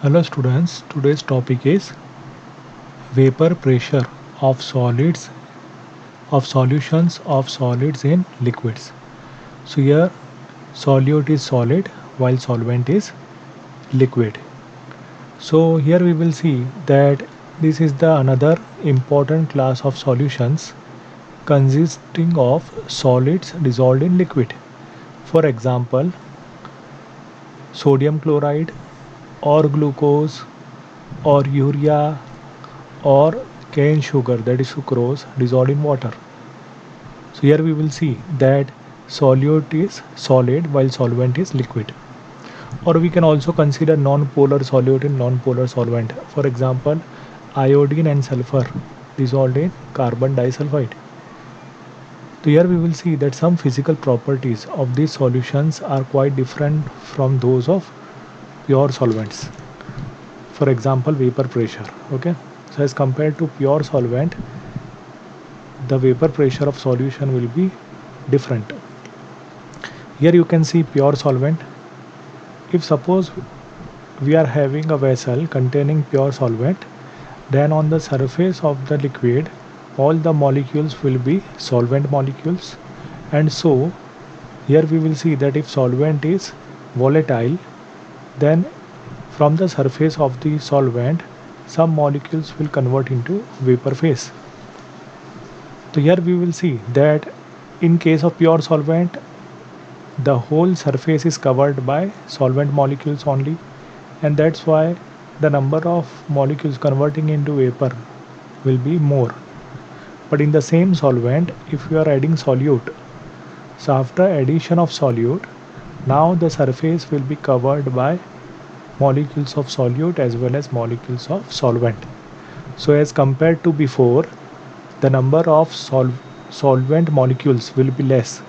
Hello students, today's topic is vapor pressure of solids of solutions of solids in liquids. So here solute is solid while solvent is liquid. So here we will see that this is the another important class of solutions consisting of solids dissolved in liquid. For example, sodium chloride or glucose or urea or cane sugar, that is sucrose, dissolved in water. So here we will see that solute is solid while solvent is liquid. Or we can also consider non-polar solute in non-polar solvent. For example, iodine and sulfur dissolved in carbon disulfide. So here we will see that some physical properties of these solutions are quite different from those of pure solvents. For example, vapor pressure. Okay, so as compared to pure solvent, the vapor pressure of solution will be different. Here you can see pure solvent. If suppose we are having a vessel containing pure solvent, then on the surface of the liquid all the molecules will be solvent molecules, and so here we will see that if solvent is volatile, then from the surface of the solvent some molecules will convert into vapor phase. So here we will see that in case of pure solvent, the whole surface is covered by solvent molecules only, and that's why the number of molecules converting into vapor will be more. But in the same solvent, if you are adding solute, so after addition of solute, now the surface will be covered by molecules of solute as well as molecules of solvent. So as compared to before, the number of solvent molecules will be less.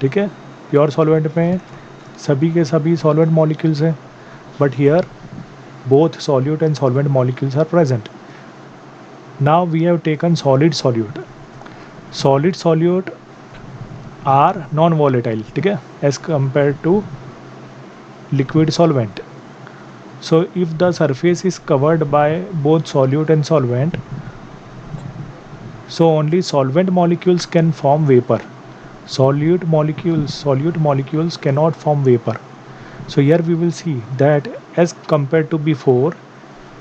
ठीक है, pure solvent में सभी के सभी solvent molecules हैं, but here both solute and solvent molecules are present. Now we have taken solid solute. Solid solute are non-volatile, ठीक है, as compared to liquid solvent. So if the surface is covered by both solute and solvent, so only solvent molecules can form vapor. Solute molecules cannot form vapor. So here we will see that as compared to before,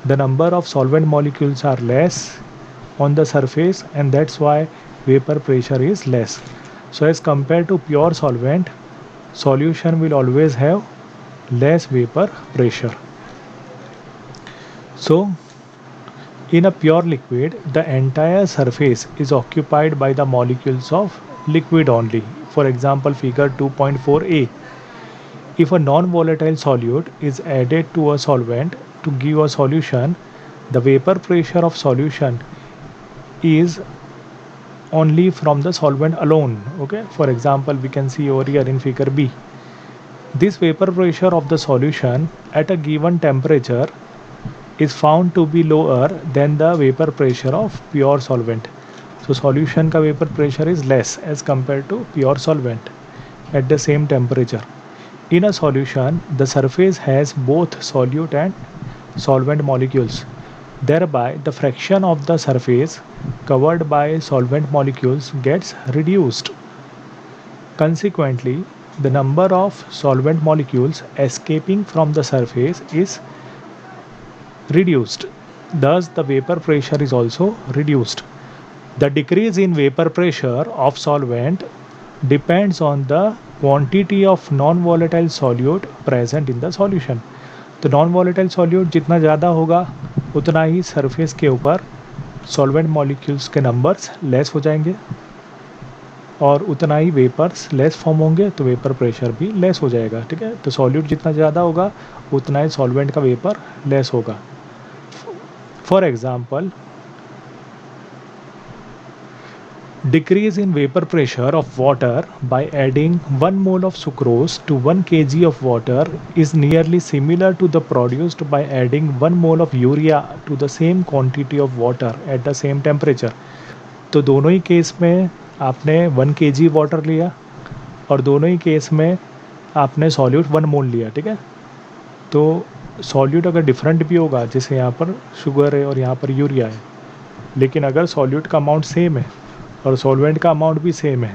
the number of solvent molecules are less on the surface, and that's why vapor pressure is less. So as compared to pure solvent, solution will always have less vapor pressure. So in a pure liquid, the entire surface is occupied by the molecules of liquid only. For example, figure 2.4a. If a non-volatile solute is added to a solvent to give a solution, the vapor pressure of solution is only from the solvent alone. Okay, for example, we can see over here in figure B. This vapor pressure of the solution at a given temperature is found to be lower than the vapor pressure of pure solvent. So solution का vapor pressure is less as compared to pure solvent at the same temperature. In a solution, the surface has both solute and solvent molecules. Thereby, the fraction of the surface covered by solvent molecules gets reduced. Consequently, the number of solvent molecules escaping from the surface is reduced. Thus, the vapor pressure is also reduced. The decrease in vapor pressure of solvent depends on the quantity of non-volatile solute present in the solution. तो non-volatile solute जितना ज़्यादा होगा उतना ही surface के ऊपर solvent molecules के numbers less हो जाएंगे, और उतना ही वेपर्स लेस फॉर्म होंगे, तो वेपर प्रेशर भी लेस हो जाएगा. ठीक है, तो सॉल्यूट जितना ज़्यादा होगा उतना ही सॉल्वेंट का वेपर लेस होगा. For example, decrease in vapor pressure of water by adding 1 mole of sucrose to 1 kg of water is nearly similar to the produced by adding 1 mole of urea to the same quantity of water at the same temperature. तो दोनों ही case में आपने 1 kg water लिया और दोनों ही case में आपने solute 1 मोल लिया. ठीक है, तो सॉल्यूट अगर डिफरेंट भी होगा, जैसे यहाँ पर शुगर है और यहाँ पर यूरिया है, लेकिन अगर सॉल्यूट का अमाउंट सेम है और सॉल्वेंट का अमाउंट भी सेम है,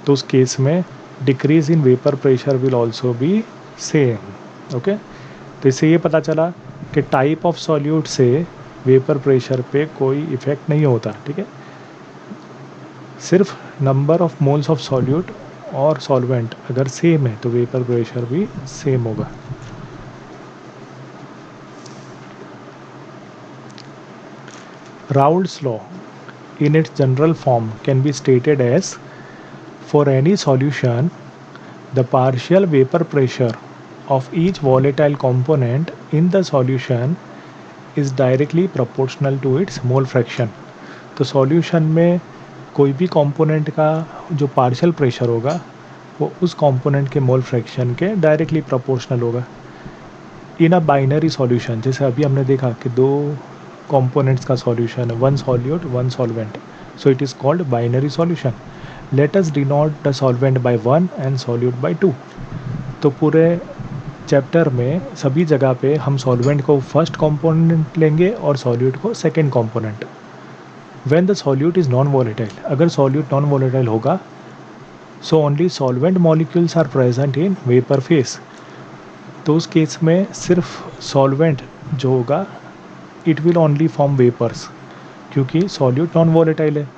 तो उस केस में decrease in vapour pressure will also be same. Okay, तो इससे ये पता चला कि टाइप ऑफ सॉल्यूट से वेपर प्रेशर पे कोई इफ़ेक्ट नहीं होता। ठीक है, सिर्फ number of moles of solute और सॉल्वेंट अगर सेम है तो वेपर प्रेशर भी सेम होगा। Raoult's law in its general form can be stated as, for any solution, the partial vapor pressure of each volatile component in the solution is directly proportional to its mole fraction। तो solution में कोई भी component का जो partial pressure होगा वो उस component के मोल फ्रैक्शन के डायरेक्टली प्रोपोर्शनल होगा। इन अ बाइनरी सॉल्यूशन, जैसे अभी हमने देखा कि दो कंपोनेंट्स का सॉल्यूशन है, one solute one solvent, so it is called binary solution. Let us denote the solvent by 1 and solute by 2। तो पूरे चैप्टर में सभी जगह पे हम सॉल्वेंट को फर्स्ट कंपोनेंट लेंगे और सॉल्यूट को second component. When the solute is non volatile, अगर सॉल्यूट नॉन वॉलेटाइल होगा, so only solvent molecules are present in vapour phase. तो उस केस में सिर्फ सॉल्वेंट जो होगा it will only form vapours, क्योंकि सॉल्यूट नॉन वॉलेटाइल है,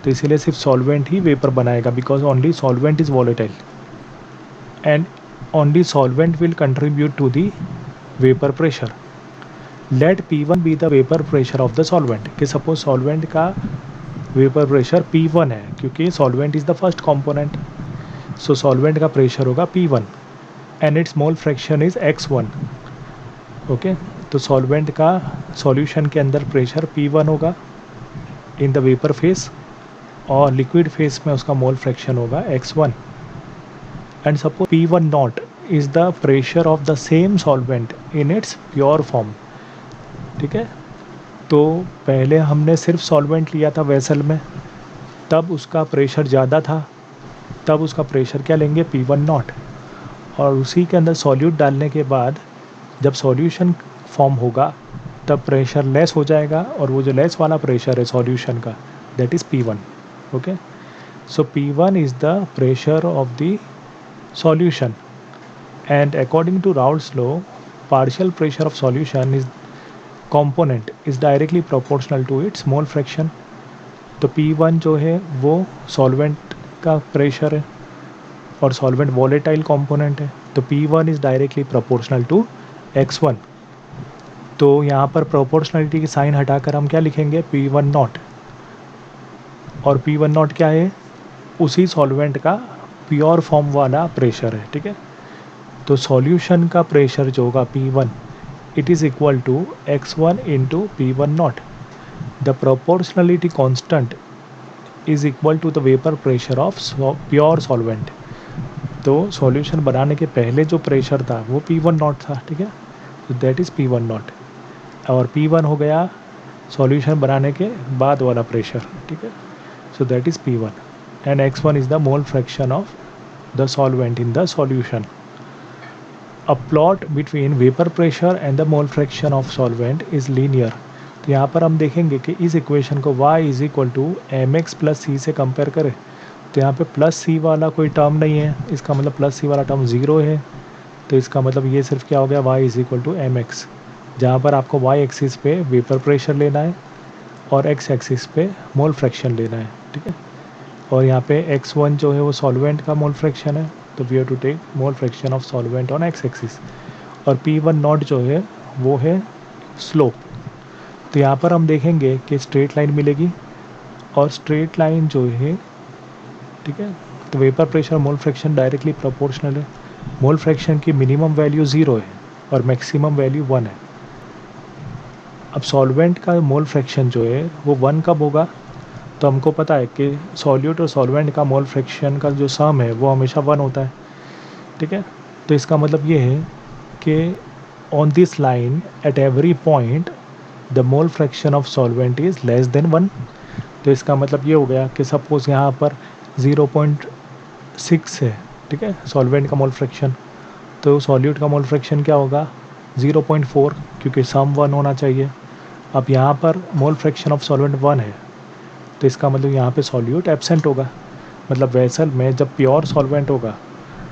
तो इसीलिए सिर्फ सॉल्वेंट ही वेपर बनाएगा, because only solvent is volatile and only solvent will contribute to the vapour pressure. Let P1 be the vapour pressure of the solvent, कि suppose solvent का vapour pressure P1 है, क्योंकि solvent is the first component, so solvent का pressure होगा P1 and it's mole fraction is x1। Okay, तो solvent का solution के अंदर प्रेशर P1 होगा इन द वेपर फेस और लिक्विड फेस में उसका मोल फ्रैक्शन होगा x1। And suppose P1 not is the pressure of the same solvent in its pure form. ठीक है, तो पहले हमने सिर्फ सॉल्वेंट लिया था वेसल में, तब उसका प्रेशर ज़्यादा था, तब उसका प्रेशर क्या लेंगे P1 नॉट, और उसी के अंदर सॉल्यूट डालने के बाद जब सॉल्यूशन फॉर्म होगा तब प्रेशर लेस हो जाएगा, और वो जो लेस वाला प्रेशर है सॉल्यूशन का that is P1। Okay, so P1 is the pressure of the solution and according to Raoult's law partial pressure of solution is component is directly proportional to its mole fraction. तो P1 जो है वो solvent का pressure है और solvent volatile component है, तो P1 is directly proportional to x1। तो यहाँ पर प्रोपोर्शनलिटी की साइन हटाकर हम क्या लिखेंगे P1 नॉट, और P1 नॉट क्या है, उसी सॉल्वेंट का प्योर फॉर्म वाला प्रेशर है। ठीक है, तो सॉल्यूशन का प्रेशर जो होगा P1 it is equal to x1 into P1 not. The proportionality constant is equal to the vapour pressure of pure solvent. तो सॉल्यूशन बनाने के पहले जो प्रेशर था वो P1 नॉट था। ठीक है, तो दैट इज़ P1 नॉट, और P1 हो गया सॉल्यूशन बनाने के बाद वाला प्रेशर। ठीक है, सो that is P1 and x1 is the mole fraction of the solvent in the solution. A plot between vapour pressure and the mole fraction of solvent is linear. तो यहाँ पर हम देखेंगे कि इस इक्वेशन को y is equal to mx plus C से compare करें, तो यहाँ पे प्लस सी वाला कोई टर्म नहीं है, इसका मतलब प्लस सी वाला टर्म ज़ीरो है, तो इसका मतलब ये सिर्फ क्या हो गया y is equal to mx, जहाँ पर आपको y एक्सिस पे वेपर प्रेशर लेना है और x एक्सिस पे मोल फ्रैक्शन लेना है। ठीक है, और यहाँ पे x1 जो है वो सॉल्वेंट का मोल फ्रैक्शन है, तो we have to take mole fraction of solvent on x axis, और P1 नॉट जो है वो है स्लोप। तो यहाँ पर हम देखेंगे कि स्ट्रेट लाइन मिलेगी, और स्ट्रेट लाइन जो है, ठीक है, तो vapour pressure mole fraction directly proportional है। मोल फ्रैक्शन की मिनिमम वैल्यू 0 है और मैक्सिमम वैल्यू 1 है। अब सॉल्वेंट का मोल फ्रैक्शन जो है वो 1 कब होगा, तो हमको पता है कि सॉल्यूट और सॉल्वेंट का मोल फ्रैक्शन का जो सम है वो हमेशा 1 होता है। ठीक है, तो इसका मतलब ये है कि on this line at every point the mole fraction of solvent is less than 1। तो इसका मतलब ये हो गया कि सपोज़ यहाँ पर 0.6 है, ठीक है, सॉल्वेंट का मोल फ्रैक्शन, तो सॉल्यूट का मोल फ्रैक्शन क्या होगा 0.4 क्योंकि सम 1 होना चाहिए। अब यहाँ पर मोल फ्रैक्शन ऑफ सॉल्वेंट 1 है, तो इसका मतलब यहाँ पे सॉल्यूट एब्सेंट होगा। मतलब वेसल में जब प्योर सॉल्वेंट होगा,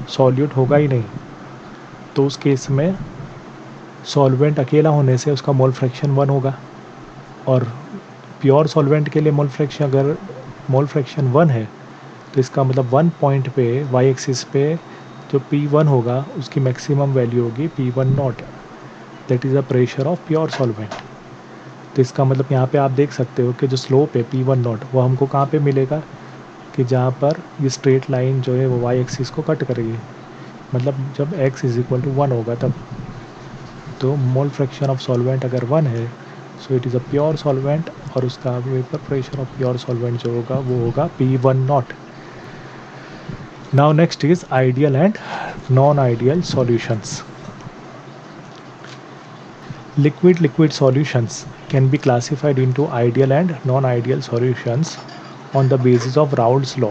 सॉल्यूट होगा ही नहीं, तो उस केस में सॉल्वेंट अकेला होने से उसका मोल फ्रैक्शन 1 होगा। और प्योर सॉल्वेंट के लिए मोल फ्रैक्शन अगर मोल फ्रैक्शन 1 है, तो इसका मतलब 1 पॉइंट पे वाई एक्सिस पे जो P1 होगा उसकी मैक्सिमम वैल्यू होगी P1 not, that is the pressure of pure solvent. तो इसका मतलब यहाँ पे आप देख सकते हो कि जो स्लोप है P1 नॉट वो हमको कहाँ पे मिलेगा, कि जहाँ पर ये स्ट्रेट लाइन जो है वो वाई एक्सिस को कट करेगी, मतलब जब x इज इक्वल टू 1 होगा तब। तो मोल फ्रैक्शन ऑफ सॉल्वेंट अगर 1 है, सो it is a pure solvent, और उसका vapour pressure of pure solvent जो होगा वो होगा P1 not. Now next is ideal and non ideal solutions. Liquid solutions can be classified into ideal and non-ideal solutions on the basis of Raoult's law.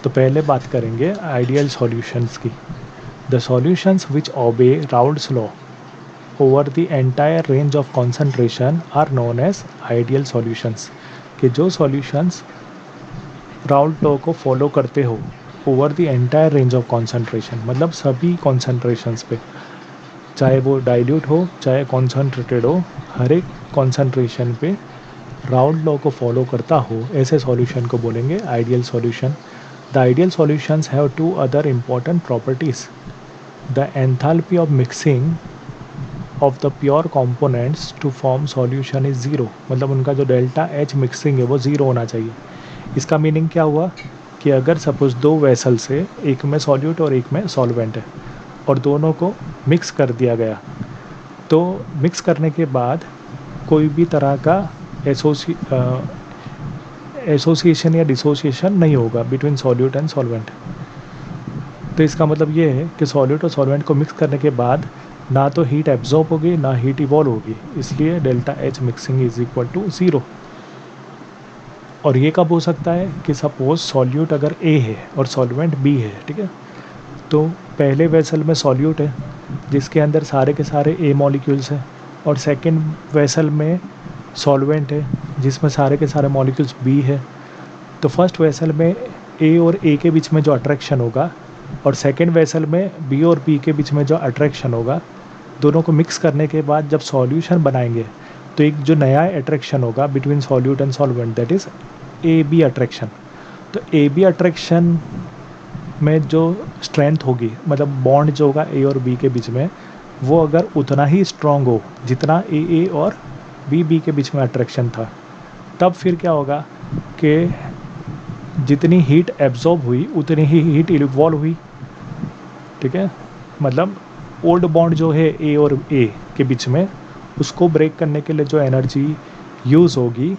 तो पहले बात करेंगे ideal solutions की. The solutions which obey Raoult's law over the entire range of concentration are known as ideal solutions. कि जो solutions Raoult law को follow करते हो over the entire range of concentration, मतलब सभी concentrations पे, चाहे वो डाइल्यूट हो चाहे कॉन्सनट्रेटेड हो, हर एक कॉन्सनट्रेशन पे राउल्ट लॉ को फॉलो करता हो, ऐसे सॉल्यूशन को बोलेंगे ideal solution. The ideal solutions have two other important properties. The enthalpy of mixing of the pure components to form solution is zero, मतलब उनका जो डेल्टा एच मिक्सिंग है वो ज़ीरो होना चाहिए। इसका मीनिंग क्या हुआ कि अगर सपोज़ दो वेसल से एक में सॉल्यूट और एक में सॉल्वेंट है और दोनों को मिक्स कर दिया गया, तो मिक्स करने के बाद कोई भी तरह का एसोसिएशन या डिसोसिएशन नहीं होगा बिटवीन सॉल्यूट एंड सॉल्वेंट। तो इसका मतलब ये है कि सॉल्यूट और सॉल्वेंट को मिक्स करने के बाद ना तो हीट एब्जॉर्ब होगी ना हीट इवॉल्व होगी, इसलिए delta H mixing is equal to zero. और ये कब हो सकता है कि सपोज सॉल्यूट अगर ए है और सॉल्वेंट बी है, ठीक है, तो पहले वेसल में सॉल्यूट है जिसके अंदर सारे के सारे ए मॉलिक्यूल्स हैं, और सेकंड वेसल में सॉल्वेंट है जिसमें सारे के सारे मॉलिक्यूल्स बी है। तो फर्स्ट वेसल में ए और ए के बीच में जो अट्रैक्शन होगा और सेकंड वेसल में बी और बी के बीच में जो अट्रैक्शन होगा, दोनों को मिक्स करने के बाद जब सॉल्यूशन बनाएंगे तो एक जो नया अट्रैक्शन होगा between solute and solvent, that is A B attraction. तो ए बी अट्रैक्शन में जो स्ट्रेंथ होगी, मतलब बॉन्ड जो होगा ए और बी के बीच में, वो अगर उतना ही स्ट्रॉन्ग हो जितना ए और बी के बीच में अट्रैक्शन था, तब फिर क्या होगा कि जितनी हीट एब्जॉर्ब हुई उतनी ही हीट इवॉल्व हुई, ठीक है। मतलब ओल्ड बॉन्ड जो है ए और ए के बीच में, उसको ब्रेक करने के लिए जो एनर्जी यूज़ होगी,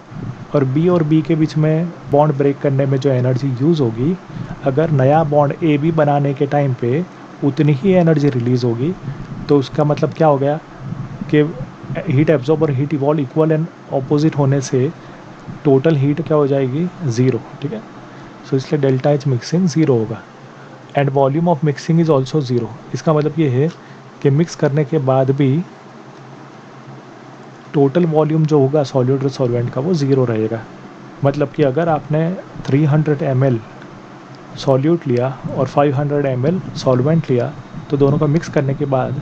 और बी के बीच में बॉन्ड ब्रेक करने में जो एनर्जी यूज़ होगी, अगर नया बॉन्ड ए बी बनाने के टाइम पे उतनी ही एनर्जी रिलीज़ होगी, तो उसका मतलब क्या हो गया कि हीट एब्जॉर्ब और heat evolve equal and opposite होने से टोटल हीट क्या हो जाएगी, ज़ीरो, ठीक है। सो इसलिए डेल्टा एच मिक्सिंग ज़ीरो होगा and volume of mixing is also zero. इसका मतलब ये है कि मिक्स करने के बाद भी टोटल वॉल्यूम जो होगा सॉल्यूट और सॉल्वेंट का वो ज़ीरो रहेगा। मतलब कि अगर आपने 300 ml सॉल्यूट लिया और 500 ml सॉल्वेंट लिया, तो दोनों को मिक्स करने के बाद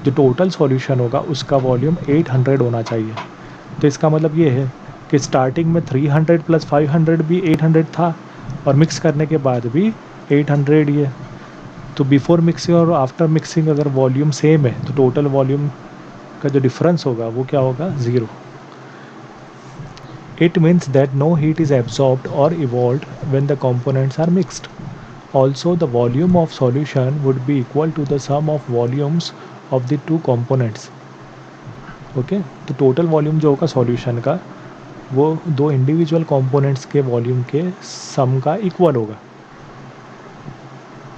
जो टोटल सॉल्यूशन होगा उसका वॉल्यूम 800 होना चाहिए। तो इसका मतलब ये है कि स्टार्टिंग में 300 प्लस 500 भी 800 था, और मिक्स करने के बाद भी 800 ही है। तो बिफोर मिक्सिंग और आफ्टर मिक्सिंग अगर वॉल्यूम सेम है, तो टोटल वॉल्यूम का जो डिफरेंस होगा वो क्या होगा, zero. It means that no heat is absorbed or evolved when the components are mixed. Also, the volume of solution would be equal to the sum of volumes of the two components. Okay? तो total volume जो होगा solution का वो दो individual components के volume के सम का equal होगा,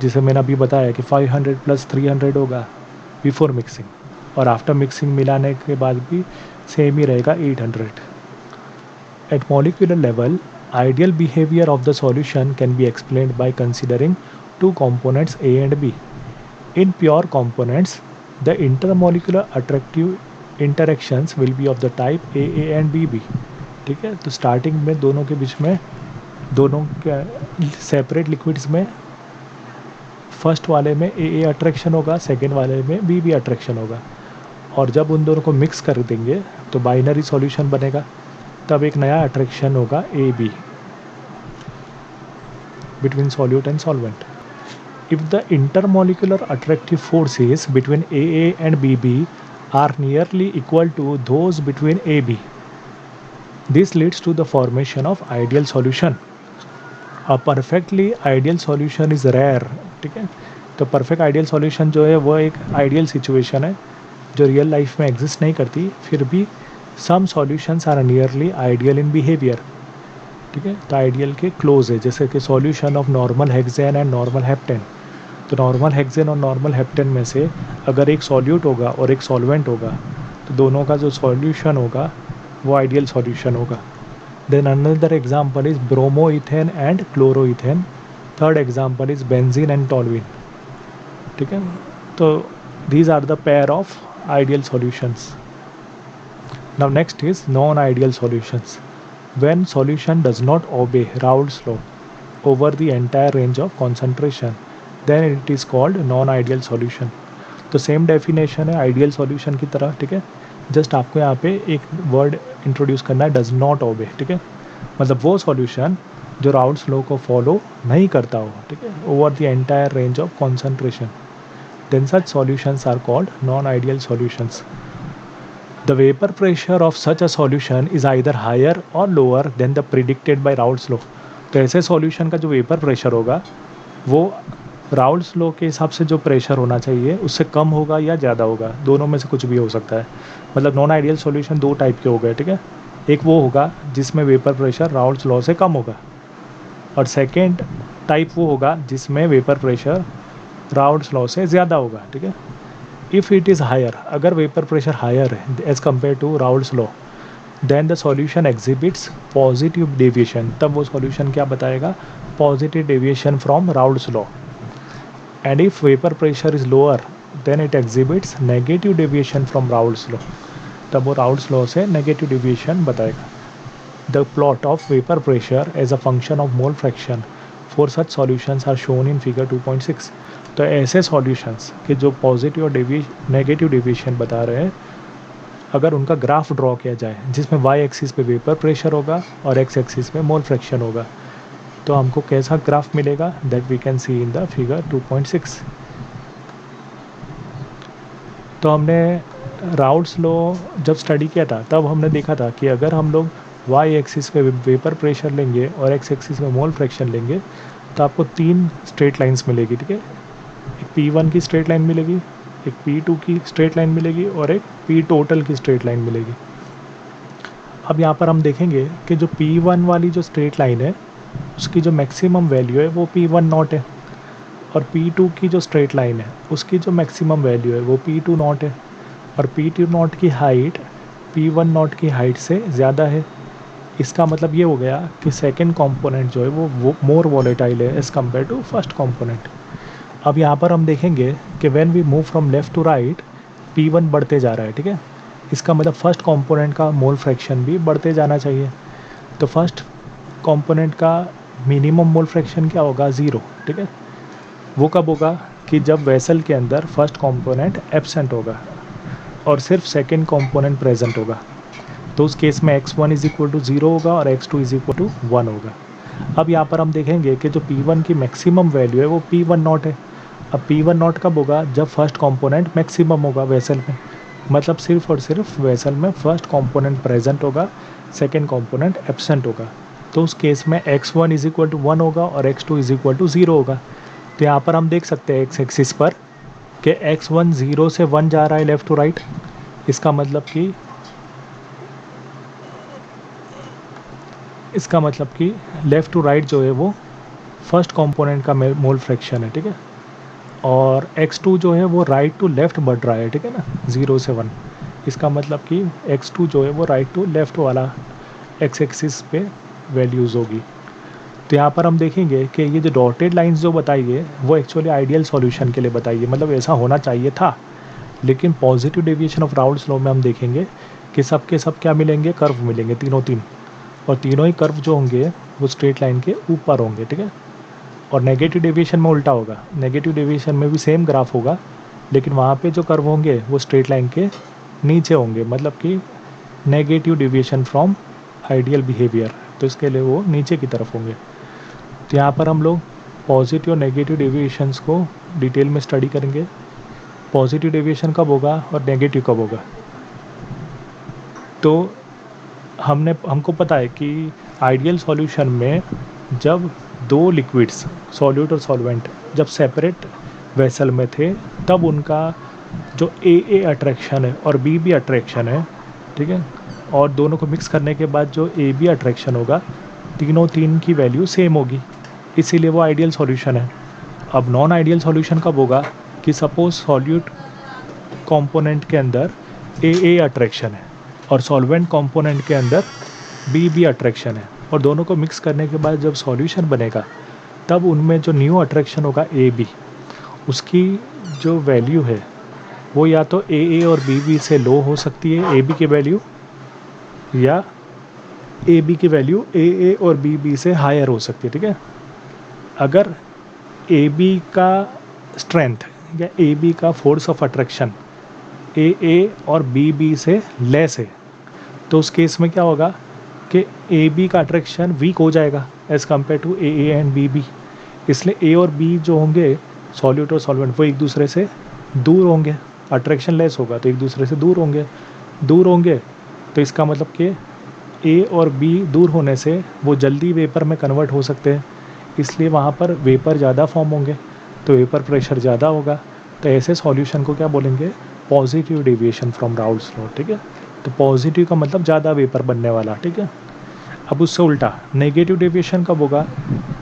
जिसे मैंने अभी बताया कि 500 प्लस 300 होगा बिफोर मिक्सिंग, और आफ्टर मिक्सिंग मिलाने के बाद भी सेम ही रहेगा 800। At molecular level, ideal behavior of the solution can be explained by considering two components A and B. In pure components, the intermolecular attractive interactions will be of the type A and B B. ठीक है, तो starting में दोनों के बीच में, दोनों के separate liquids में फर्स्ट वाले में ए अट्रैक्शन होगा, सेकेंड वाले में बी अट्रैक्शन होगा, और जब उन दोनों को मिक्स कर देंगे तो बाइनरी सॉल्यूशन बनेगा, तब एक नया अट्रैक्शन होगा A be between solute and solvent. If the intermolecular attractive forces between AA and BB are nearly equal to those between AB, this leads to the formation of ideal solution. A perfectly ideal solution is rare. ठीक है, तो perfect ideal solution जो है वो एक ideal situation है जो real life में एग्जिस्ट नहीं करती, फिर भी some solutions are nearly ideal in behaviour. ठीक है, तो आइडियल के क्लोज है, जैसे कि solution of normal hexane and normal heptane. तो नॉर्मल हेक्सेन और नॉर्मल हेप्टेन में से अगर एक सॉल्यूट होगा और एक सॉल्वेंट होगा तो दोनों का जो सॉल्यूशन होगा वो आइडियल सॉल्यूशन होगा। Then another example is bromoethane and chloroethane. Third example is benzene and toluene. ठीक है, तो these are the pair of ideal solutions. Now next is non-ideal solutions. When solution does not obey Raoult's law over the entire range of concentration, then it is called non-ideal solution. तो same definition है ideal solution की तरह। ठीक है, just आपको यहाँ पे एक वर्ड इंट्रोड्यूस करना है, डज नॉट ओबे। ठीक है, मतलब वो सॉल्यूशन जो राउल्ट्स लॉ को फॉलो नहीं करता हो, ठीक है, over the entire range of concentration, then such solutions are called non-ideal solutions. The vapor pressure of such a solution is either higher or lower than the predicted by Raoult's law. तो ऐसे solution का जो vapour pressure होगा वो Raoult's law के हिसाब से जो प्रेशर होना चाहिए उससे कम होगा या ज़्यादा होगा, दोनों में से कुछ भी हो सकता है। मतलब नॉन आइडियल सॉल्यूशन दो टाइप के हो गए। ठीक है, एक वो होगा जिसमें वेपर प्रेशर राउल्ट्स लॉ से कम होगा, और सेकेंड टाइप वो होगा जिसमें वेपर प्रेशर राउल्ट्स लॉ से ज़्यादा होगा। ठीक है, इफ़ इट इज़ हायर, अगर वेपर प्रेशर हायर है as compared to Raoult's law, then the solution exhibits positive deviation. तब वो सॉल्यूशन क्या बताएगा? Positive deviation from Raoult's law. And if vapour pressure is lower then it exhibits negative deviation from Raoult's law. तब वो Raoult's law से negative deviation बताएगा। The plot of vapour pressure as a function of mole fraction for such solutions are shown in figure 2.6। तो ऐसे solutions के जो positive और negative deviation बता रहे हैं, अगर उनका ग्राफ ड्रॉ किया जाए जिसमें वाई एक्सिस पे वेपर प्रेशर होगा और एक्स एक्सिस पे मोल फ्रैक्शन होगा, तो हमको कैसा ग्राफ मिलेगा? That we can see in the figure 2.6। तो हमने राउल्ट्स लॉ जब स्टडी किया था तब हमने देखा था कि अगर हम लोग वाई एक्सिस पे वेपर प्रेशर लेंगे और एक्स एक्सिस पे मोल फ्रैक्शन लेंगे तो आपको तीन स्ट्रेट लाइंस मिलेगी। ठीक है, एक P1 की स्ट्रेट लाइन मिलेगी, एक P2 की स्ट्रेट लाइन मिलेगी और एक P टोटल की स्ट्रेट लाइन मिलेगी। अब यहाँ पर हम देखेंगे कि जो P1 वाली जो स्ट्रेट लाइन है उसकी जो मैक्सिमम वैल्यू है वो P1 नॉट है, और P2 की जो स्ट्रेट लाइन है उसकी जो मैक्सिमम वैल्यू है वो P2 नॉट है, और P2 नॉट की हाइट P1 नॉट की हाइट से ज़्यादा है। इसका मतलब ये हो गया कि सेकेंड कॉम्पोनेंट जो है वो मोर वॉलेटाइल है as compared to first component. अब यहाँ पर हम देखेंगे कि when we move from left to right P1 बढ़ते जा रहा है। ठीक है, इसका मतलब फर्स्ट कंपोनेंट का मोल फ्रैक्शन भी बढ़ते जाना चाहिए। तो फर्स्ट कंपोनेंट का मिनिमम मोल फ्रैक्शन क्या होगा? 0। ठीक है, वो कब होगा? कि जब वेसल के अंदर फर्स्ट कंपोनेंट एब्सेंट होगा और सिर्फ सेकेंड कंपोनेंट प्रेजेंट होगा। तो उस केस में x1 इज इक्वल टू 0 होगा और x2 इज इक्वल टू 1 होगा। अब यहाँ पर हम देखेंगे कि जो P1 की मैक्सिमम वैल्यू है वो P1 नॉट है। अब P1 नॉट कब होगा? जब फर्स्ट कंपोनेंट मैक्सिमम होगा वेसल में, मतलब सिर्फ और सिर्फ वेसल में फर्स्ट कंपोनेंट प्रेजेंट होगा, सेकेंड कंपोनेंट एब्सेंट होगा। तो उस केस में x1 इज इक्वल टू 1 होगा और x2 इज इक्वल टू 0 होगा। तो यहाँ पर हम देख सकते हैं एक्स एक्सिस पर कि x1 0 से 1 जा रहा है लेफ़्ट टू राइट। इसका मतलब कि लेफ़्ट टू राइट जो है वो फर्स्ट कंपोनेंट का मोल फ्रैक्शन है। ठीक है, और x2 जो है वो राइट टू लेफ़्ट बढ़ रहा है। ठीक है ना, 0 से 1। इसका मतलब कि x2 जो है वो राइट टू लेफ़्ट वाला एक्स एक्सिस पे वैल्यूज़ होगी। तो यहाँ पर हम देखेंगे कि ये जो डॉटेड लाइंस जो बताइए वो एक्चुअली आइडियल सॉल्यूशन के लिए बताइए, मतलब ऐसा होना चाहिए था लेकिन positive deviation of Raoult's law में हम देखेंगे कि सब के सब क्या मिलेंगे, कर्व मिलेंगे, तीनों तीन, और तीनों ही कर्व जो होंगे वो स्ट्रेट लाइन के ऊपर होंगे, ठीक है। और नेगेटिव डेविएशन में उल्टा होगा, नेगेटिव डेविएशन में भी सेम ग्राफ होगा, लेकिन वहाँ पे जो कर्व होंगे वो स्ट्रेट लाइन के नीचे होंगे, मतलब कि negative deviation from ideal behaviour, तो इसके लिए वो नीचे की तरफ होंगे। तो यहाँ पर हम लोग पॉजिटिव और नेगेटिव डेविएशंस को डिटेल में स्टडी करेंगे। पॉजिटिव डेविएशन कब होगा और नेगेटिव कब होगा। तो हमको पता है कि आइडियल सॉल्यूशन में जब दो लिक्विड्स, सॉल्यूट और सॉल्वेंट, जब सेपरेट वेसल में थे तब उनका जो ए अट्रैक्शन है और बी अट्रैक्शन है, ठीक है, और दोनों को मिक्स करने के बाद जो ए बी अट्रैक्शन होगा, तीनों तीन की वैल्यू सेम होगी, इसीलिए वो आइडियल सॉल्यूशन है। अब नॉन आइडियल सॉल्यूशन कब होगा कि सपोज सॉल्यूट कंपोनेंट के अंदर ए अट्रैक्शन है और सॉल्वेंट कंपोनेंट के अंदर बी अट्रैक्शन है, और दोनों को मिक्स करने के बाद जब सॉल्यूशन बनेगा तब उनमें जो न्यू अट्रैक्शन होगा ए बी, उसकी जो वैल्यू है वो या तो ए और बी से लो हो सकती है, ए बी की वैल्यू, या ए बी की वैल्यू ए और बी से हायर हो सकती है, ठीक है। अगर ए बी का स्ट्रेंथ या ए बी का फोर्स ऑफ अट्रैक्शन ए और बी से लेस है, तो उस केस में क्या होगा कि ए बी का अट्रैक्शन वीक हो जाएगा as compared to A and B. इसलिए ए और बी जो होंगे, सॉल्यूट और सॉल्वेंट, वो एक दूसरे से दूर होंगे, अट्रैक्शन लेस होगा तो एक दूसरे से दूर होंगे। तो इसका मतलब कि ए और बी दूर होने से वो जल्दी वेपर में कन्वर्ट हो सकते हैं, इसलिए वहाँ पर वेपर ज़्यादा फॉर्म होंगे, तो वेपर प्रेशर ज़्यादा होगा। तो ऐसे सॉल्यूशन को क्या बोलेंगे, positive deviation from Raoult's law, ठीक है। तो पॉजिटिव का मतलब ज़्यादा वेपर बनने वाला, ठीक है। अब उससे उल्टा नेगेटिव डेविएशन कब होगा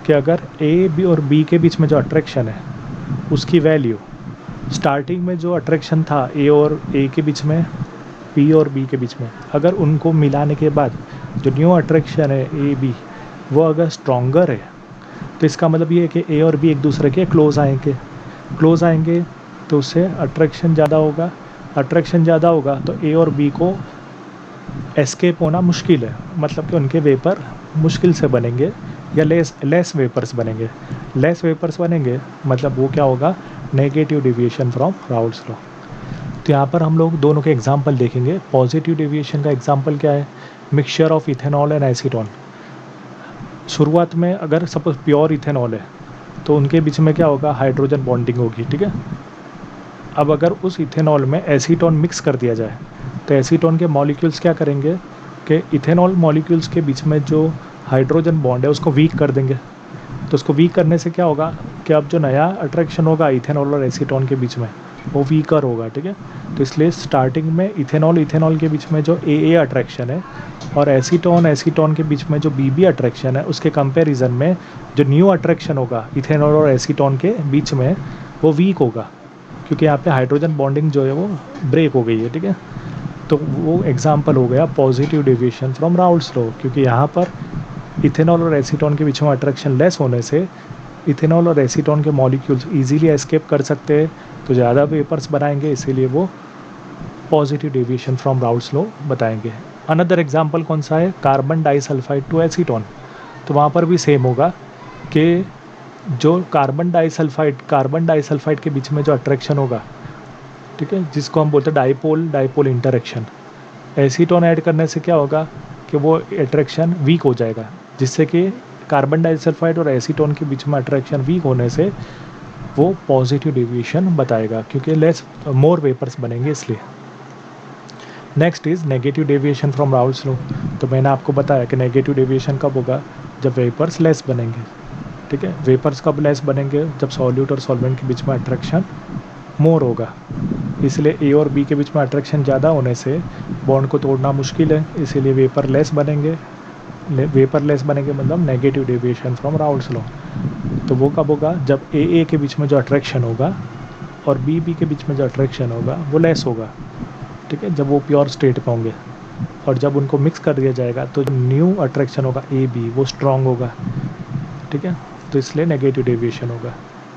कि अगर ए बी और बी के बीच में जो अट्रैक्शन है उसकी वैल्यू स्टार्टिंग में जो अट्रैक्शन था ए और ए के बीच में, बी और बी के बीच में, अगर उनको मिलाने के बाद जो न्यू अट्रैक्शन है ए बी वो अगर स्ट्रॉन्गर है, तो इसका मतलब ये है कि ए और बी एक दूसरे के क्लोज आएंगे तो उससे अट्रैक्शन ज़्यादा होगा तो ए और बी को एस्केप होना मुश्किल है, मतलब कि उनके वेपर मुश्किल से बनेंगे या लेस वेपर्स बनेंगे, मतलब वो क्या होगा, negative deviation from Raoult's law. तो यहाँ पर हम लोग दोनों के एग्जांपल देखेंगे। पॉजिटिव डेविएशन का एग्जांपल क्या है, mixture of ethanol and acetone. शुरुआत में अगर सपोज प्योर इथेनॉल है तो उनके बीच में क्या होगा, हाइड्रोजन बॉन्डिंग होगी, ठीक है। अब अगर उस इथेनॉल में एसीटोन मिक्स कर दिया जाए तो एसीटोन के मॉलिक्यूल्स क्या करेंगे कि इथेनॉल मॉलिक्यूल्स के बीच में जो हाइड्रोजन बॉन्ड है उसको वीक कर देंगे। तो उसको वीक करने से क्या होगा कि अब जो नया अट्रैक्शन होगा इथेनॉल और एसीटोन के बीच में वो वीकर होगा, ठीक है। तो इसलिए स्टार्टिंग में इथेनॉल के बीच में जो ए अट्रैक्शन है और एसीटोन के बीच में जो बी अट्रैक्शन है, उसके कंपैरिजन में जो न्यू अट्रैक्शन होगा इथेनॉल और एसीटोन के बीच में वो वीक होगा, क्योंकि यहाँ पे हाइड्रोजन बॉन्डिंग जो है वो ब्रेक हो गई है, ठीक है। तो वो एग्जांपल हो गया positive deviation from Raoult's law, क्योंकि यहाँ पर इथेनॉल और एसीटोन के बीच में अट्रैक्शन लेस होने से इथेनॉल और एसीटोन के मॉलिक्यूल्स इजीली एस्केप कर सकते हैं, तो ज़्यादा वेपर्स बनाएंगे, इसीलिए वो positive deviation from Raoult's law बताएंगे। अनदर एग्जांपल कौन सा है, कार्बन डाइसल्फाइड टू एसीटोन। तो वहाँ पर भी सेम होगा कि जो कार्बन डाइसल्फाइड के बीच में जो अट्रैक्शन होगा, ठीक है, जिसको हम बोलते हैं डाइपोल इंटरेक्शन, एसीटोन ऐड करने से क्या होगा कि वो अट्रैक्शन वीक हो जाएगा, जिससे कि कार्बन डाइसल्फाइड और एसीटोन के बीच में अट्रैक्शन वीक होने से वो पॉजिटिव डेविएशन बताएगा, क्योंकि मोर वेपर्स बनेंगे इसलिए। Next is negative deviation from Raoult's law. तो मैंने आपको बताया कि नेगेटिव डेविएशन कब होगा, जब वेपर्स लेस बनेंगे, ठीक है। वेपर्स कब लेस बनेंगे, जब सॉल्यूट और सॉल्वेंट के बीच में अट्रैक्शन मोर होगा, इसलिए ए और बी के बीच में अट्रैक्शन ज़्यादा होने से बॉन्ड को तोड़ना मुश्किल है, इसीलिए वेपर लेस बनेंगे मतलब negative deviation from Raoult's law. तो वो कब होगा, जब ए के बीच में जो अट्रैक्शन होगा और बी के बीच में जो अट्रैक्शन होगा वो लेस होगा, ठीक है, जब वो प्योर स्टेट पे होंगे, और जब उनको मिक्स कर दिया जाएगा तो जो न्यू अट्रैक्शन होगा ए बी वो स्ट्रॉन्ग होगा, ठीक है। तो इसलिए नेगेटिव डेविएशन होगा।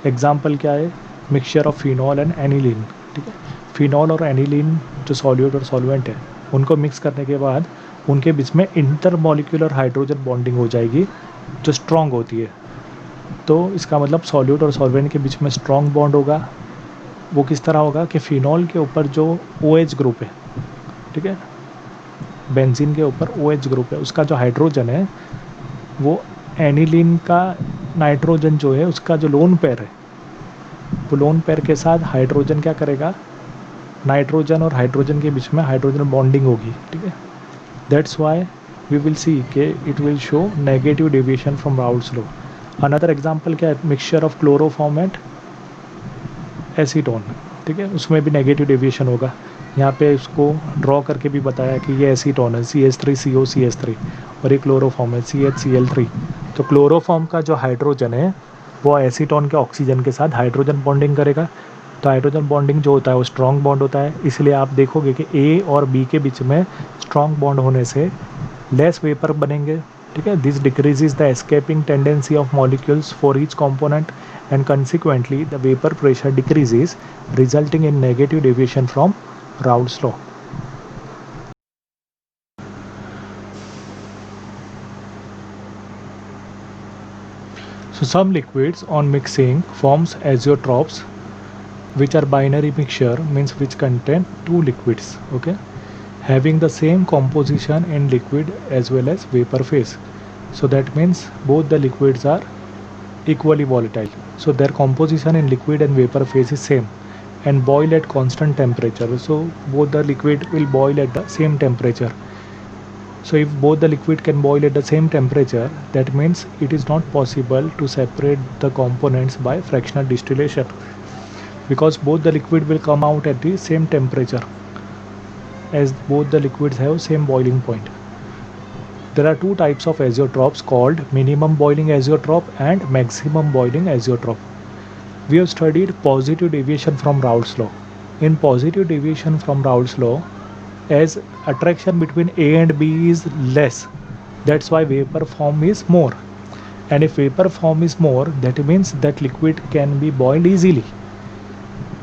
एग्जाम्पल क्या है, mixture of phenol and aniline, ठीक है। फिनॉल और एनिलीन जो सॉल्यूट और सॉल्वेंट है उनको मिक्स करने के बाद उनके बीच में इंटरमॉलिक्यूलर हाइड्रोजन बॉन्डिंग हो जाएगी जो स्ट्रॉन्ग होती है। तो इसका मतलब सॉल्यूट और सॉल्वेंट के बीच में स्ट्रॉन्ग बॉन्ड होगा। वो किस तरह होगा कि फिनॉल के ऊपर जो OH ग्रुप है, ठीक है, बेंजीन के ऊपर OH ग्रुप है, उसका जो हाइड्रोजन है वो एनिलीन का नाइट्रोजन जो है उसका जो लोन पेयर है वो लोन पेयर के साथ हाइड्रोजन क्या करेगा, नाइट्रोजन और हाइड्रोजन के बीच में हाइड्रोजन बॉन्डिंग होगी, ठीक है। That's why we will see के it will show negative deviation from Raoult's law. Another example क्या है, mixture of chloroform and acetone, ठीक है, उसमें भी नेगेटिव डेविएशन होगा। यहाँ पे उसको ड्रॉ करके भी बताया कि ये एसीटोन है CH3COCH3 और ये क्लोरोफॉर्म है CHCl3। तो क्लोरोफॉर्म का जो हाइड्रोजन है वो एसीटोन के ऑक्सीजन के साथ हाइड्रोजन बॉन्डिंग करेगा। तो हाइड्रोजन बॉन्डिंग जो होता है वो स्ट्रॉन्ग बॉन्ड होता है, इसलिए आप देखोगे कि A और B के बीच में स्ट्रॉन्ग बॉन्ड होने से लेस वेपर बनेंगे, ठीक है। This decreases the escaping tendency of molecules for each component and consequently the vapor pressure decreases, resulting in negative deviation from Raoult's law. So some liquids on mixing forms azeotrophs, which are binary mixture, means which contain two liquids, okay, having the same composition in liquid as well as vapor phase. So that means both the liquids are equally volatile, so their composition in liquid and vapor phase is same and boil at constant temperature. So both the liquid will boil at the same temperature. So if both the liquid can boil at the same temperature, that means it is not possible to separate the components by fractional distillation, because both the liquid will come out at the same temperature, as both the liquids have same boiling point. There are two types of azeotrophs called minimum boiling azeotroph and maximum boiling azeotroph. We have studied positive deviation from Raoult's law. In positive deviation from Raoult's law, as attraction between A and B is less, that's why vapor form is more. And if vapor form is more, that means that liquid can be boiled easily.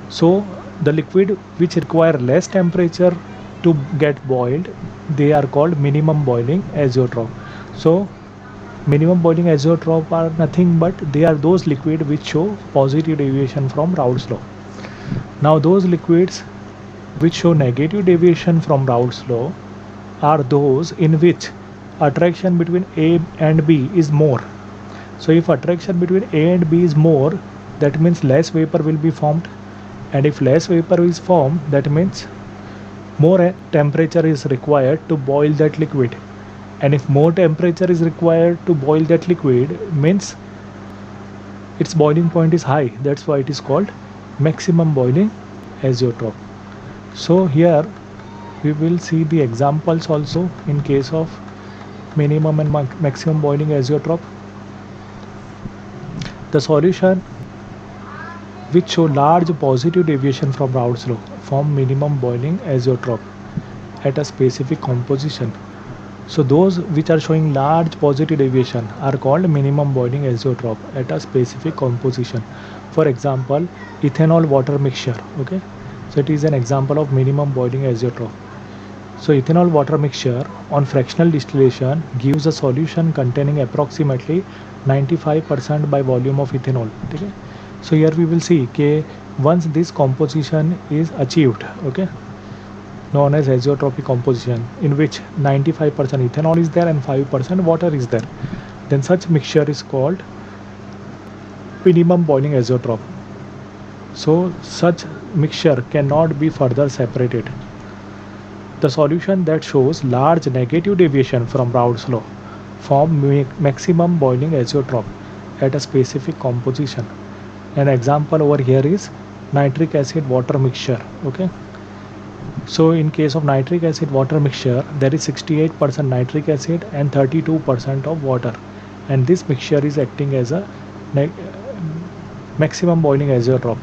So the liquid which require less temperature to get boiled, they are called minimum boiling azeotroph. So minimum boiling azeotroph are nothing but they are those liquid which show positive deviation from Raoult's law. Now those liquids which show negative deviation from Raoult's law are those in which attraction between A and B is more. So if attraction between A and B is more, that means less vapor will be formed, and if less vapor is formed, that means more temperature is required to boil that liquid, and if more temperature is required to boil that liquid, means its boiling point is high. That's why it is called maximum boiling azeotroph. So here we will see the examples also in case of minimum and maximum boiling azeotroph. The solution which show large positive deviation from Raoult's law form minimum boiling azeotroph at a specific composition. So those which are showing large positive deviation are called minimum boiling azeotroph at a specific composition. For example, ethanol water mixture, okay, so it is an example of minimum boiling azeotroph. So ethanol water mixture on fractional distillation gives a solution containing approximately 95% by volume of ethanol, okay. So here we will see that once this composition is achieved, okay, known as azeotropic composition, in which 95% ethanol is there and 5% water is there, then such mixture is called minimum boiling azeotroph. So such mixture cannot be further separated. The solution that shows large negative deviation from Raoult's law form maximum boiling azeotroph at a specific composition. An example over here is nitric acid water mixture, okay. So in case of nitric acid water mixture, there is 68% nitric acid and 32% of water, and this mixture is acting as a maximum boiling azeotroph.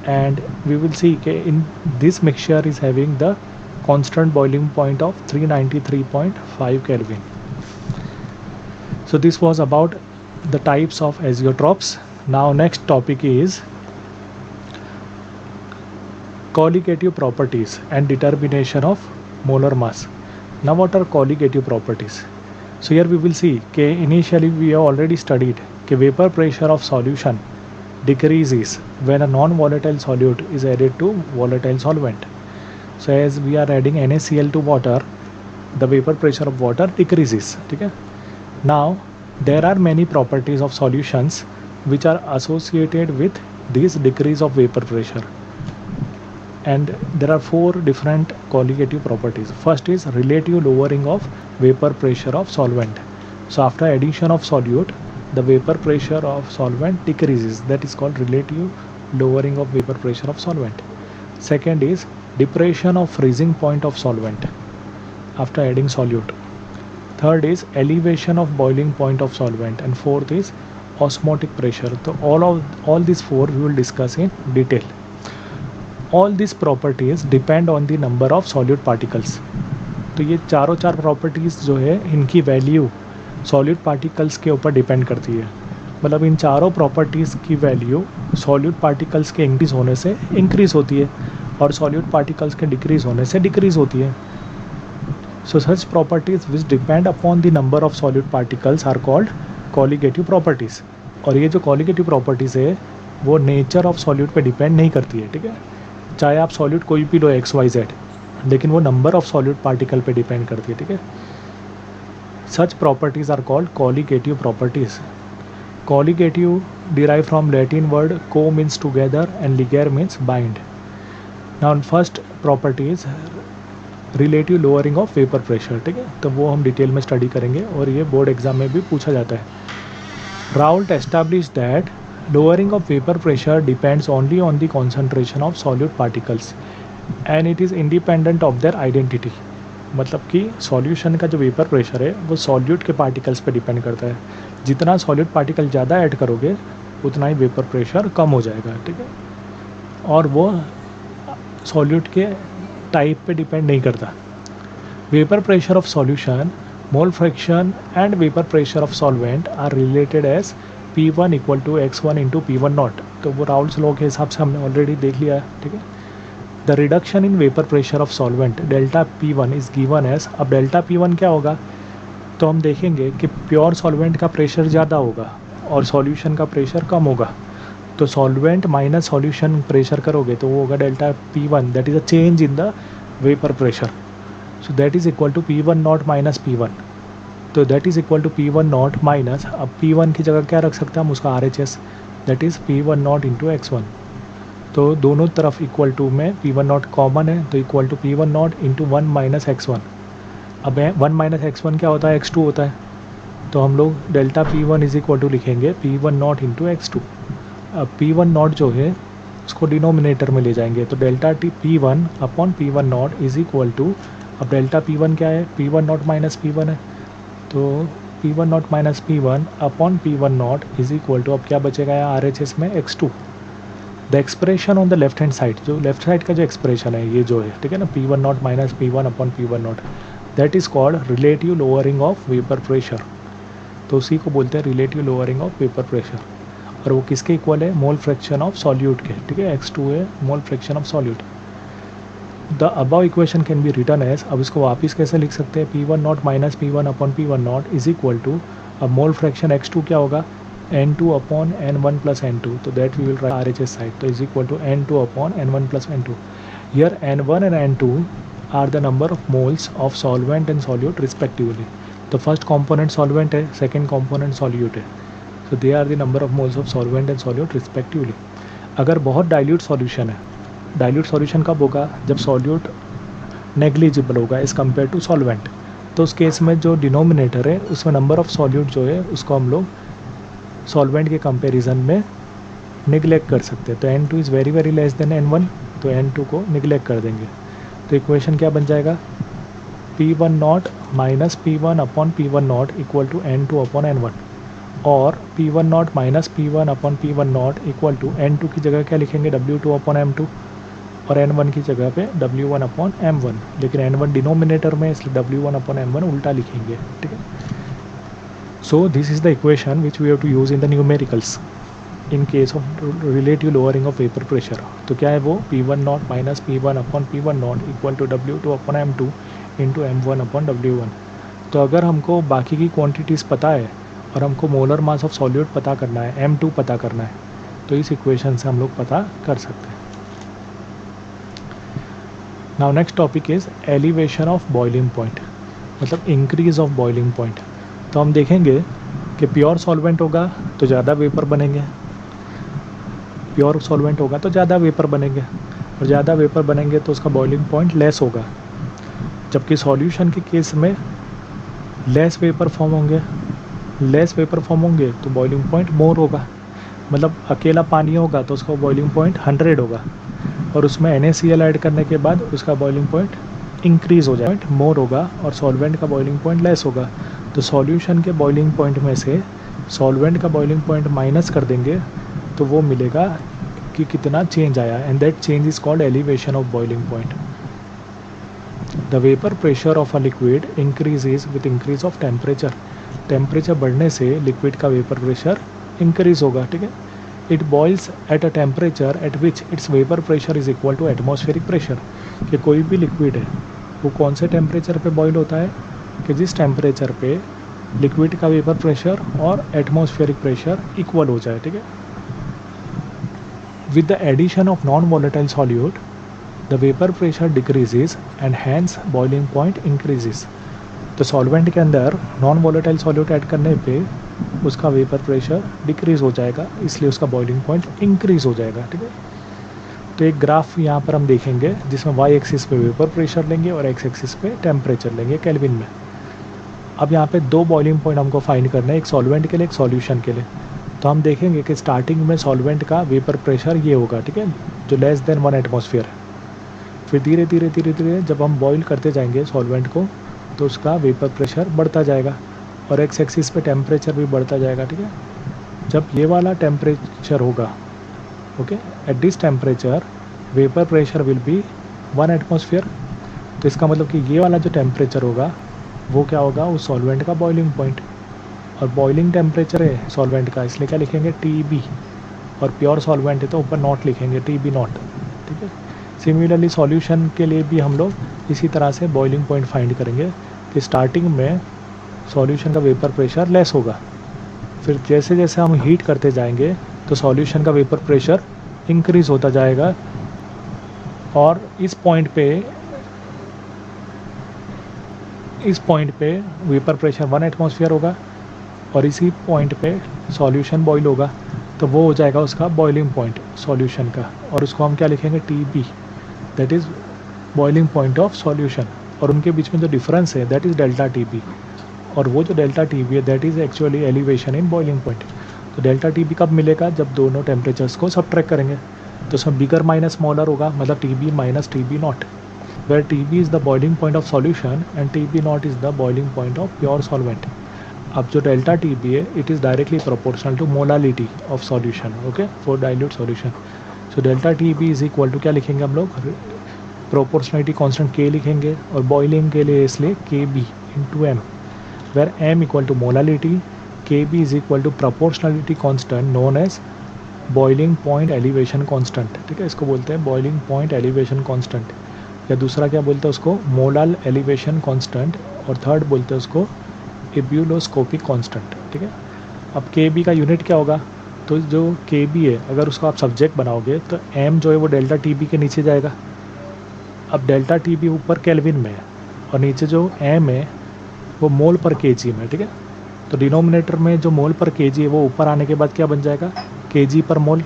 And we will see in this mixture is having the constant boiling point of 393.5 Kelvin. So this was about the types of azeotrophs. Now next topic is colligative properties and determination of molar mass. Now what are colligative properties? So here we will see कि initially we have already studied कि vapor pressure of solution decreases when a non-volatile solute is added to volatile solvent. So as we are adding NaCl to water, the vapor pressure of water decreases. ठीक है? Now there are many properties of solutions which are associated with this decrease of vapor pressure, and there are four different colligative properties. First is relative lowering of vapor pressure of solvent. So after addition of solute, the vapor pressure of solvent decreases. That is called relative lowering of vapor pressure of solvent. Second is depression of freezing point of solvent after adding solute. Third is elevation of boiling point of solvent, and fourth is osmotic pressure. So all these four we will discuss in detail. All these properties depend on the number of solute particles. तो ये चारों चार properties जो है इनकी value solute particles के ऊपर depend करती है. मतलब इन चारों प्रॉपर्टीज़ की वैल्यू सॉल्यूट पार्टिकल्स के इंक्रीज़ होने से इंक्रीज़ होती है और सॉल्यूट पार्टिकल्स के डिक्रीज़ होने से डिक्रीज़ होती है. So such properties which depend upon the number of solute particles are called colligative properties. और ये जो colligative properties है वो nature of solute पे depend नहीं करती है. ठीक है, चाहे आप solute कोई भी लो XYZ, लेकिन वो number of solute particle पे depend करती है. ठीक है, such properties are called colligative properties. Colligative derived from Latin word co means together and ligare means bind. Now first property is relative lowering of vapour pressure. ठीक है, तो वो हम डिटेल में स्टडी करेंगे और ये बोर्ड एग्जाम में भी पूछा जाता है. Raoult establish that lowering of vapour pressure depends only on the concentration of solute particles and it is independent of their identity. मतलब कि सॉल्यूशन का जो वेपर प्रेशर है वो सॉल्यूट के पार्टिकल्स पे डिपेंड करता है. जितना सॉल्यूट पार्टिकल ज़्यादा ऐड करोगे उतना ही वेपर प्रेशर कम हो जाएगा. ठीक है, और वो सॉल्यूट के टाइप पे डिपेंड नहीं करता. Vapour pressure of solution, mole fraction and vapour pressure of solvent are related as P1 equal to x1 into P1 not. तो वो राउल्ट्स लॉ के हिसाब से हमने ऑलरेडी देख लिया है. ठीक है, the reduction in vapour pressure of solvent delta P1 is given as. अब डेल्टा P1 क्या होगा, तो हम देखेंगे कि प्योर सॉल्वेंट का प्रेशर ज़्यादा होगा और सॉल्यूशन का प्रेशर कम होगा. तो सॉल्वेंट माइनस सॉल्यूशन प्रेशर करोगे तो वो होगा delta P1, that is a change in the vapour pressure. So that is equal to P1 not minus P1. तो that is equal to P1 not minus, अब P1 की जगह क्या रख सकते हैं हम, उसका RHS, that is P1 not into x1. तो दोनों तरफ इक्वल टू में P1 नॉट कॉमन है तो equal to P1 not into 1 minus x1. अब 1 माइनस x1 क्या होता है, x2 होता है. तो हम लोग delta P1 is equal to लिखेंगे P1 नॉट इंटू x2. अब P1 नॉट जो है उसको डिनोमिनेटर में ले जाएंगे तो delta P1 upon P1 not is equal to, अब डेल्टा P1 क्या है, P1 नॉट माइनस P1 है. तो P1 not minus P1 upon P1 not is equal to, अब क्या बचेगा यहाँ RHS में x2. The expression on the left hand side, जो लेफ्ट साइड का जो एक्सप्रेशन है ये जो है, ठीक है ना, P1 not minus P1 upon P1 not, that is called relative lowering of vapour pressure. तो उसी को बोलते हैं relative lowering of vapour pressure. और वो किसके इक्वल है, मोल फ्रैक्शन ऑफ सॉल्यूट के. ठीक है, x2 है mole fraction of solute. The above equation can be written as, अब इसको वापस कैसे लिख सकते हैं, P1 not minus P1 upon P1 not is equal to, अब मोल फ्रैक्शन x2 क्या होगा, N2 upon N1 plus N2. तो that we will write RHS side, तो is equal to N2 upon N1 plus N2. Here N1 and N2 are the number of moles of solvent and solute respectively. तो first component solvent है, second component solute है. So they are the number of moles of solvent and solute respectively. अगर बहुत dilute solution है, dilute solution कब होगा, जब solute negligible होगा एज़ कम्पेयर टू सॉल्वेंट. तो उस केस में जो डिनोमिनेटर है उसमें नंबर ऑफ सॉल्यूट जो है उसको हम लोग सॉल्वेंट के कंपैरिजन में निगलेक्ट कर सकते हैं. तो N2 is very very less than N1, तो N2 को निगलेक्ट कर देंगे. तो इक्वेशन क्या बन जाएगा, P1 not minus P1 upon P1 not equal to N2 upon N1. और P1 not minus P1 upon P1 not equal to N2 की जगह क्या लिखेंगे, W2 अपॉन M2, और N1 की जगह पे W1 अपॉन M1. लेकिन N1 डिनोमिनेटर में इसलिए W1 अपॉन M1 उल्टा लिखेंगे. ठीक है, so this is the equation which we have to use in the numericals. In case of relative lowering of vapour pressure. तो क्या है वो P1 not minus P1 upon P1 not equal to W2 upon M2 into M1 upon W1। तो अगर हमको बाकी की quantities पता है और हमको मोलर मास ऑफ सॉल्यूट पता करना है, M2 पता करना है, तो इस इक्वेशन से हम लोग पता कर सकते हैं। Now next topic is elevation of boiling point, मतलब इंक्रीज ऑफ बॉइलिंग पॉइंट। तो हम देखेंगे कि प्योर सॉल्वेंट होगा तो ज़्यादा वेपर बनेंगे, प्योर सॉल्वेंट होगा तो ज़्यादा वेपर बनेंगे, और ज़्यादा वेपर बनेंगे तो उसका बॉइलिंग पॉइंट लेस होगा। जबकि सॉल्यूशन के केस में लेस वेपर फॉर्म होंगे, लेस वेपर फॉर्म होंगे तो बॉइलिंग पॉइंट मोर होगा। मतलब अकेला पानी होगा तो उसका बॉइलिंग पॉइंट 100 होगा, और उसमें NaCl ऐड करने के बाद उसका बॉइलिंग पॉइंट इंक्रीज़ हो जाएगा, मोर होगा, और सॉल्वेंट का बॉइलिंग पॉइंट लेस होगा। तो सॉल्यूशन के बॉइलिंग पॉइंट में से सॉल्वेंट का बॉइलिंग पॉइंट माइनस कर देंगे तो वो मिलेगा कि कितना चेंज आया, and that change is called elevation of boiling point. The vapour pressure of a liquid increases with increase of temperature. Temperature बढ़ने से लिक्विड का वेपर प्रेशर इंक्रीज होगा, ठीक है। It boils at a temperature at which its vapour pressure is equal to atmospheric pressure. कि कोई भी liquid है वो कौन से टेम्परेचर पे बॉयल होता है, कि जिस टेम्परेचर पे लिक्विड का वेपर प्रेशर और एटमॉस्फेरिक प्रेशर इक्वल हो जाए, ठीक है। With the addition of non volatile solute the vapour pressure decreases and hence boiling point increases. तो सॉल्वेंट के अंदर नॉन वॉलेटाइल सॉल्यूट ऐड करने पे उसका वेपर प्रेशर डिक्रीज़ हो जाएगा, इसलिए उसका बॉइलिंग पॉइंट इंक्रीज़ हो जाएगा, ठीक है। तो एक ग्राफ यहाँ पर हम देखेंगे जिसमें y एक्सिस पे वेपर प्रेशर लेंगे और x एक्सिस पे टेम्परेचर लेंगे केल्विन में। अब यहाँ पे दो बॉइलिंग पॉइंट हमको फाइंड करना है, एक सॉल्वेंट के लिए, एक सॉल्यूशन के लिए। तो हम देखेंगे कि स्टार्टिंग में सॉल्वेंट का वेपर प्रेशर ये होगा, ठीक है, जो लेस देन 1 एटमॉस्फेयर है। फिर धीरे धीरे धीरे धीरे जब हम बॉईल करते जाएंगे सॉल्वेंट को तो उसका वेपर प्रेशर बढ़ता जाएगा, और एक्स एक्सिस पे टेम्परेचर भी बढ़ता जाएगा, ठीक है। जब ये वाला टेम्परेचर होगा, okay, at this temperature vapour pressure will be 1 atmosphere. तो इसका मतलब कि ये वाला जो टेम्परेचर होगा वो क्या होगा, उस सॉल्वेंट का बॉइलिंग पॉइंट। और बॉइलिंग टेम्परेचर है सॉल्वेंट का, इसलिए क्या लिखेंगे TB, और प्योर सॉल्वेंट है तो ऊपर नॉट लिखेंगे, TB नॉट, ठीक है। सिमिलरली सॉल्यूशन के लिए भी हम लोग इसी तरह से बॉइलिंग पॉइंट फाइंड करेंगे कि स्टार्टिंग में सॉल्यूशन का वेपर प्रेशर लेस होगा, फिर जैसे जैसे हम हीट करते जाएंगे तो सॉल्यूशन का वेपर प्रेशर इंक्रीज़ होता जाएगा, और इस पॉइंट पे वेपर प्रेशर 1 एटमॉस्फेयर होगा, और इसी पॉइंट पे सॉल्यूशन बॉईल होगा, तो वो हो जाएगा उसका बॉइलिंग पॉइंट सॉल्यूशन का, और उसको हम क्या लिखेंगे TB, that is boiling point of solution. और उनके बीच में जो डिफरेंस है दैट इज़ डेल्टा TB, और वो जो डेल्टा TB है that is actually elevation in boiling point. तो डेल्टा TB कब मिलेगा, जब दोनों टेम्परेचर्स को सबट्रैक्ट करेंगे, तो उसमें बिगर माइनस स्मॉलर होगा, मतलब TB minus TB not, where TB is the boiling point of solution and TB not is the boiling point of pure solvent. अब जो डेल्टा TB है it is directly proportional to molality of solution, okay, for dilute solution. So delta TB is equal to क्या लिखेंगे हम लोग, proportionality constant K लिखेंगे, और boiling के लिए इसलिए KB into M, where M equal to molality, KB is equal to proportionality constant known as boiling point elevation constant, ठीक है। इसको बोलते हैं बॉइलिंग पॉइंट एलिवेशन कांस्टेंट, या दूसरा क्या बोलते हैं उसको, मोलाल एलिवेशन कांस्टेंट, और थर्ड बोलते हैं उसको एब्यूलोस्कोपिक कांस्टेंट, ठीक है। अब KB का यूनिट क्या होगा, तो जो KB है अगर उसको आप सब्जेक्ट बनाओगे तो M जो है वो डेल्टा TB के नीचे जाएगा। अब डेल्टा TB ऊपर केल्विन में है, और नीचे जो M है वो मोल पर kg में, ठीक है। तो डिनोमिनेटर में जो मोल पर kg है वो ऊपर आने के बाद क्या बन जाएगा, kg पर मोल।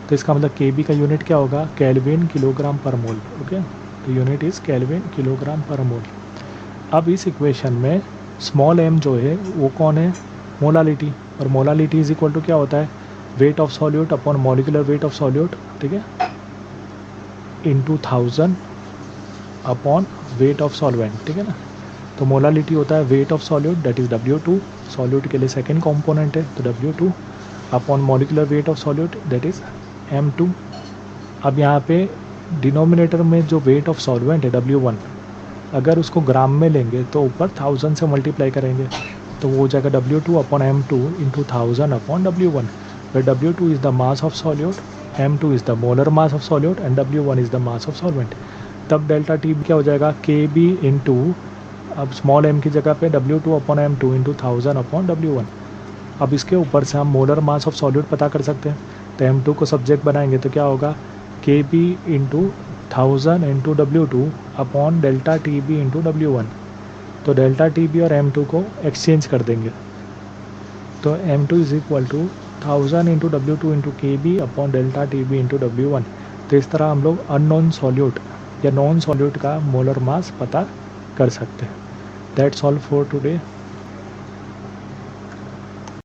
तो इसका मतलब KB का यूनिट क्या होगा, केल्विन किलोग्राम पर मोल, ओके। तो यूनिट इज़ केल्विन किलोग्राम पर मोल। अब इस इक्वेशन में स्मॉल m जो है वो कौन है, मोलालिटी, और मोलालिटी इज इक्वल टू क्या होता है, weight of solute upon molecular weight of solute, ठीक है, into 1000 upon weight of solvent, ठीक है ना। तो मोलालिटी होता है weight of solute that is W2, solute के लिए सेकेंड कॉम्पोनेंट है तो W2 upon molecular weight of solute that is M2। अब यहाँ पे डिनोमिनेटर में जो वेट ऑफ सॉल्वेंट है W1, अगर उसको ग्राम में लेंगे तो ऊपर 1000 से मल्टीप्लाई करेंगे तो वो हो जाएगा W2 upon M2 into 1000 upon W1। where W2 is the mass of solute, M2 is the molar mass of solute and W1 is the mass of solvent. तब डेल्टा टी क्या हो जाएगा, के बी इंटू, अब small m की जगह पे W2 upon M2 into 1000 upon W1. अब इसके ऊपर से हम मोलर मास ऑफ सॉल्यूट पता कर सकते हैं. तो M2 को सब्जेक्ट बनाएंगे तो क्या होगा, K B into 1000 into W2 upon delta T B into W1. तो डेल्टा टी बी और M2 को एक्सचेंज कर देंगे. तो M2 is equal to 1000 into W2 into K B upon delta T B into W1. तो इस तरह हम लोग अननोन सॉल्यूट या नॉन सॉल्यूट का मोलर मास पता कर सकते हैं. That's all for today.